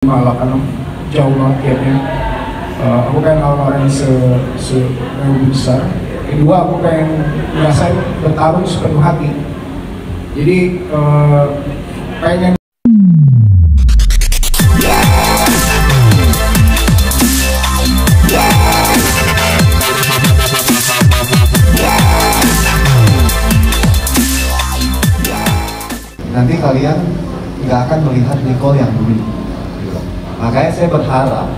malah kan jauh banget gapnya. Aku pengen lawan orang yang lebih besar. Kedua, aku pengen ngerasain bertarung sepenuh hati. Jadi pengen nanti kalian nggak akan melihat Nicole yang dulu. Makanya saya berharap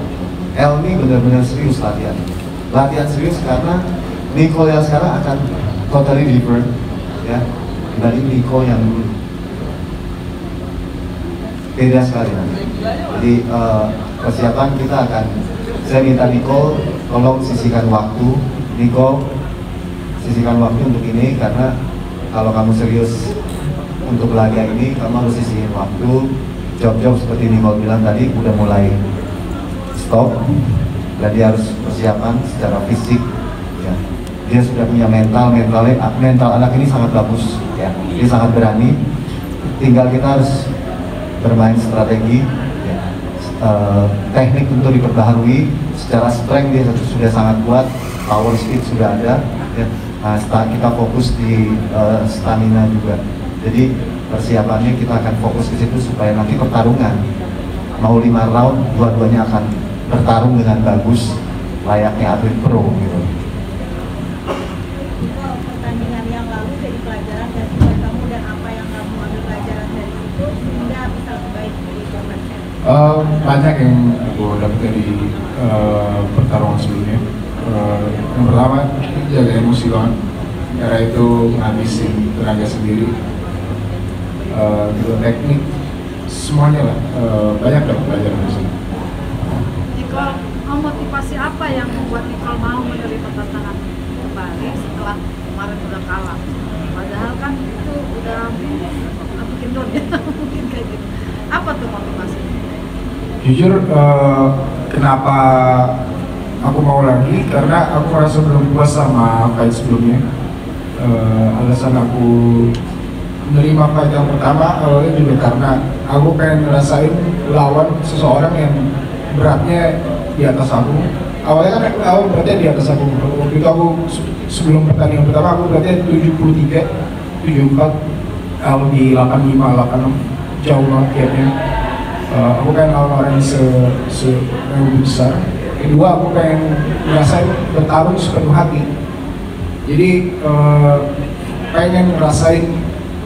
Elmi benar-benar serius latihan serius, karena Nicole yang sekarang akan totally different ya dari Nicole yang dulu. Beda sekali nanti. Jadi persiapan kita akan, saya minta Nicole tolong sisihkan waktu. Nicole sisihkan waktu untuk ini, karena kalau kamu serius untuk laga ini kamu harus sisihin waktu. Job-job seperti Nicole bilang tadi udah mulai stop, dan dia harus persiapan secara fisik ya. Dia sudah punya mental anak ini sangat bagus ya. Dia sangat berani, tinggal kita harus bermain strategi ya. Teknik untuk diperbaharui, secara strength dia sudah sangat kuat, power speed sudah ada ya. Nah, kita fokus di stamina juga. Jadi persiapannya kita akan fokus ke situ supaya nanti pertarungan mau 5 round dua-duanya akan bertarung dengan bagus layaknya atlet pro gitu. Pertandingan yang lalu jadi pelajaran dan buat kamu, dan apa yang kamu ambil pelajaran dari situ sehingga bisa lebih baik di kompetisi? Banyak yang aku dapat dari pertarungan sebelumnya. Yang pertama, jaga emosi banget, karena itu ngabisin tenaga sendiri. Kedua, teknik, semuanya lah, banyak dapat pelajaran di sini. Nicole, motivasi apa yang membuat Nicole mau menerima tantangan kembali setelah kemarin udah kalah? Padahal kan itu udah bikin down ya, mungkin kayak gitu. Apa tuh motivasinya? Jujur, kenapa aku mau lagi? Karena aku merasa belum puas sama fight sebelumnya. Alasan aku menerima fight yang pertama awalnya juga karena aku pengen ngerasain lawan seseorang yang beratnya di atas aku. Awalnya kan beratnya di atas aku. Waktu itu aku sebelum pertandingan pertama aku beratnya 73, 74, kalau di 85, 86 jauh banget gapnya. Aku pengen lawan orang yang lebih besar. Kedua, aku pengen ngerasain bertarung sepenuh hati. Jadi pengen ngerasain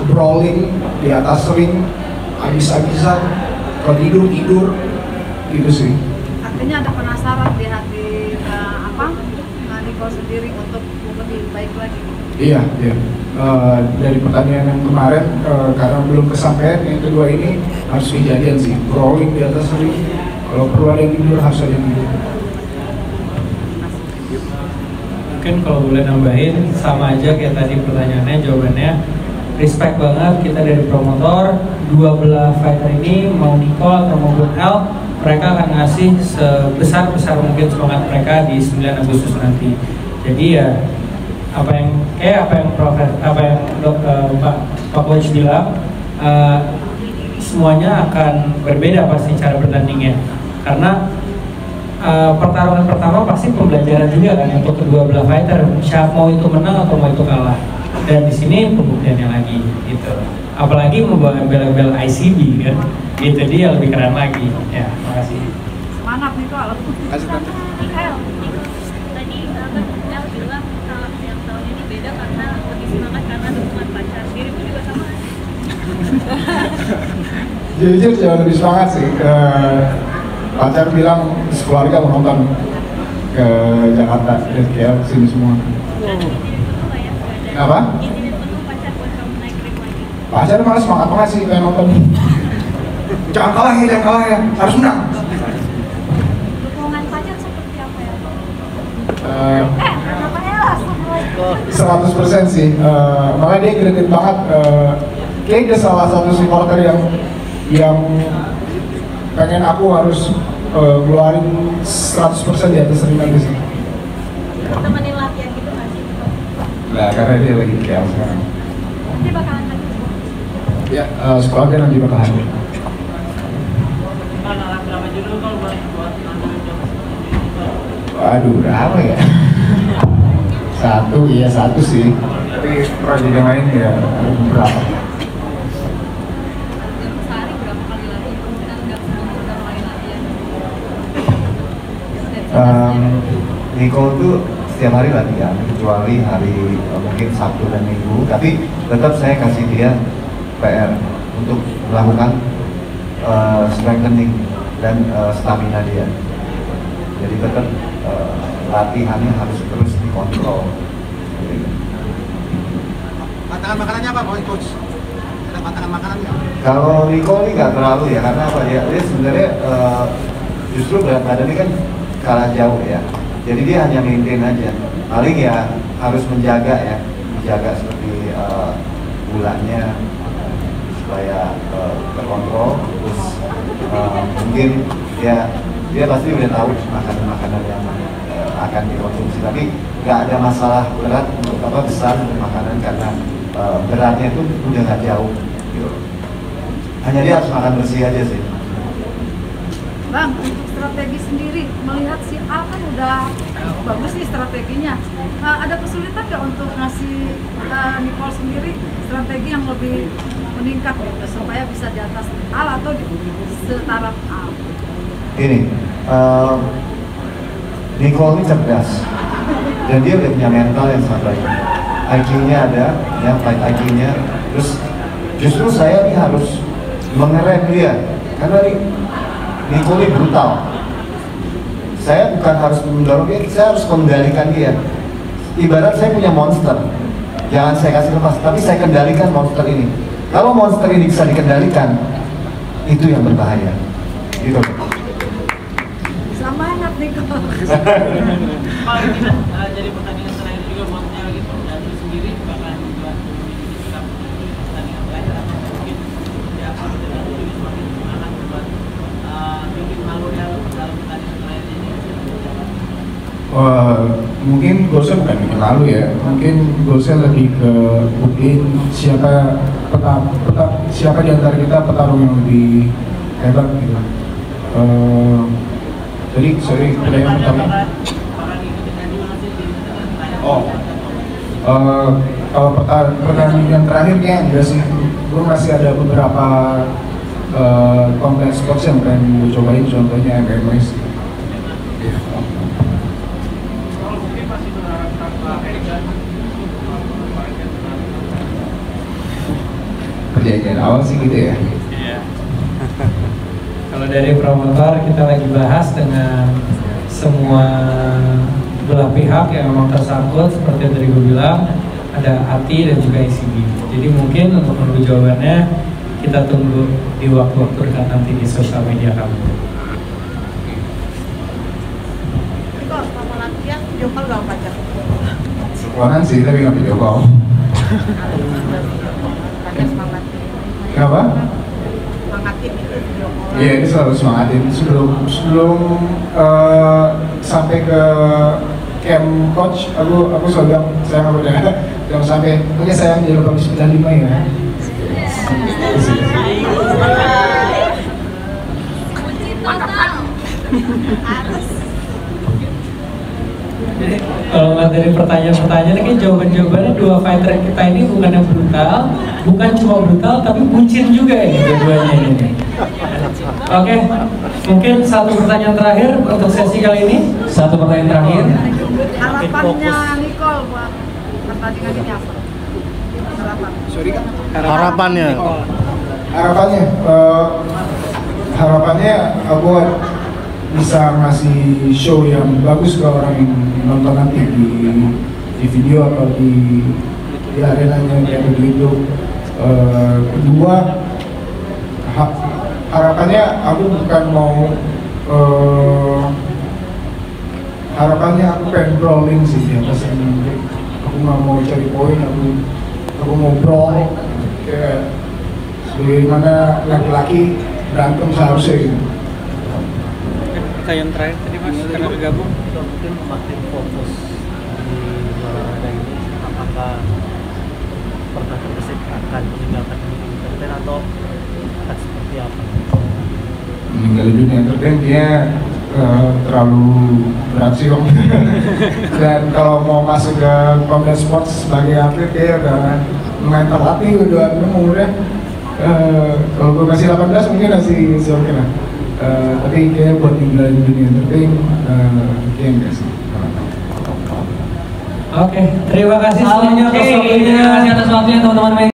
brawling di atas ring, habis-habisan, kalau tidur gitu sih. Artinya ada penasaran di hati Nicole sendiri untuk lebih baik lagi. Iya. Dari pertandingan yang kemarin, karena belum kesampaian, yang kedua ini harus kejadian sih, brawling di atas ring. Kalau perlu ada yang tidur, harus ada yang tidur. Mungkin kalau boleh nambahin, sama aja kayak tadi pertanyaannya, jawabannya respect banget kita dari promotor. Dua belah fighter ini, mau Nicole atau maupun El, mereka akan ngasih sebesar mungkin semangat mereka di 9 Agustus nanti. Jadi ya apa yang Pak Coach bilang, semuanya akan berbeda pasti cara bertandingnya, karena pertarungan pertama pasti pembelajaran juga kan untuk kedua belah fighter, siapa mau itu menang atau mau itu kalah. Dan di sini pembuktiannya lagi gitu. Apalagi membawa bel-bel ICB kan, itu dia lebih keren lagi. Ya, makasih. Semangat Nicole. Kasih tante. El, tadi El bilang kalau yang tahun ini beda karena lebih semangat karena dukungan pacar. Dirimu juga sama? Jujur jauh lebih semangat sih. Pacar bilang sekeluarga mau nonton ke Jakarta, ke sini semua. Apa? Izinin penuh pacar buat kamu naik ring lagi. Pacar malah semangat banget sih pengen nonton. Jangan kalah ya, harus menang. Dukungan pacar seperti apa ya? Kenapa Elas? 100% sih. Makanya dia greget banget. Kayaknya dia salah satu supporter yang pengen aku harus keluarin 100% di atas ring nanti sih. Temenin latihan gitu nggak sih? Nah, karena dia lagi kayak sekarang. Nanti bakalan lagi. Ya, sekolah kan nanti bakal hadir. Kalau berapa Aduh, berapa ya? Satu sih. Tapi project yang lain ya ada beberapa. Sehari berapa kali lagi dan nggak udah mulai latihan? Nicole tuh setiap hari latihan, kecuali hari mungkin Sabtu dan Minggu. Tapi tetap saya kasih dia PR untuk melakukan strengthening dan stamina dia. Jadi tetap latihannya harus terus dikontrol. Pantangan makanannya apa, Coach? Ada pantangan makanan nggak? Kalau Nicole ini nggak terlalu ya, karena apa dia sebenarnya justru berat badannya kan kalah jauh ya. Jadi dia hanya maintain aja. Paling ya harus menjaga seperti gulanya supaya terkontrol. Terus mungkin dia pasti udah tahu makanan yang akan dikonsumsi, tapi nggak ada masalah berat untuk besar untuk makanan karena beratnya itu udah nggak jauh gitu. Hanya dia harus makan bersih aja sih. Bang, untuk strategi sendiri melihat si Al kan udah bagus nih strateginya. Ada kesulitan nggak untuk ngasih Nicole sendiri strategi yang lebih meningkat gitu supaya bisa di atas Al atau di setara Al? Ini Nicole ini cerdas dan dia udah punya mental yang sangat baik. IQ-nya ada, ya fight IQ-nya. Terus justru saya ini harus mengerem dia karena Nicole ini brutal. Saya bukan harus mendorong dia, saya harus mengendalikan dia. Ibarat saya punya monster, jangan saya kasih lepas, tapi saya kendalikan monster ini. Kalau monster ini bisa dikendalikan, itu yang berbahaya. Gitu. Semangat Nicole. Kalau kita jadi pertandingan terakhir juga maksudnya gitu, dan lu sendiri bakalan juga sikap pertandingan terakhir atau mungkin ya kalau tidak juga semakin semangat buat bikin malu ya dalam pertandingan terakhir ini. Mungkin goalsnya bukan bikin lalu ya, mungkin goalsnya lebih ke buktiin siapa di antara kita petarung yang lebih hebat gitu. Jadi sorry, pertanyaan pertama. Kalau pertandingan terakhirnya enggak sih, gue masih ada beberapa konten sports yang pengen gue cobain, contohnya MMS. Perjanjian awal sih gitu ya. Iya. Kalau dari promotor kita lagi bahas dengan semua belah pihak yang memang tersangkut seperti yang tadi gue bilang, ada ATI dan juga ICB. Jadi mungkin untuk menunggu jawabannya kita tunggu di waktu-waktu dekat nanti di sosial media kami. Nicole, selama latihan video call gak pacar? Sekolah sih tapi nggak video call. Ada semangat. Kenapa? Semangatin itu video call. Iya, ini selalu semangatin sebelum sampai ke camp coach, aku selalu bilang saya udah jangan sampai oke sayang jangan lupa 95 ya. Kunci total. Jadi kalau dari pertanyaan-pertanyaan ini jawaban-jawabannya dua fighter kita ini bukan yang brutal, bukan cuma brutal tapi bucin juga ya dua-duanya ini. Oke, mungkin satu pertanyaan terakhir untuk sesi kali ini. Satu pertanyaan terakhir. Harapannya Nicole buat pertandingan ini apa? Harapannya. Harapannya aku bisa ngasih show yang bagus ke orang yang nonton nanti di video atau di arenanya kayak begitu. Kedua, harapannya aku bukan mau harapannya aku pengen brawling sih di atas ini. Aku nggak mau cari poin, aku mau brawl kayak sebagaimana laki-laki berantem seharusnya gitu. Pertanyaan terakhir tadi mas, karena bergabung. Mungkin makin fokus di olahraga ini, apakah pernah terbesit akan meninggalkan pendidikan atau akan seperti apa? meninggal dunia entertain dia terlalu berat sih Om. Dan kalau mau masuk ke Komnas Sports sebagai atlet kayak udah lumayan terlatih udah umurnya. Kalau gue masih 18 mungkin masih oke lah. Tapi kayak buat ninggalin dunia entertain kayak enggak sih. Oke, terima kasih semuanya atas waktunya. Terima kasih atas waktunya teman-teman.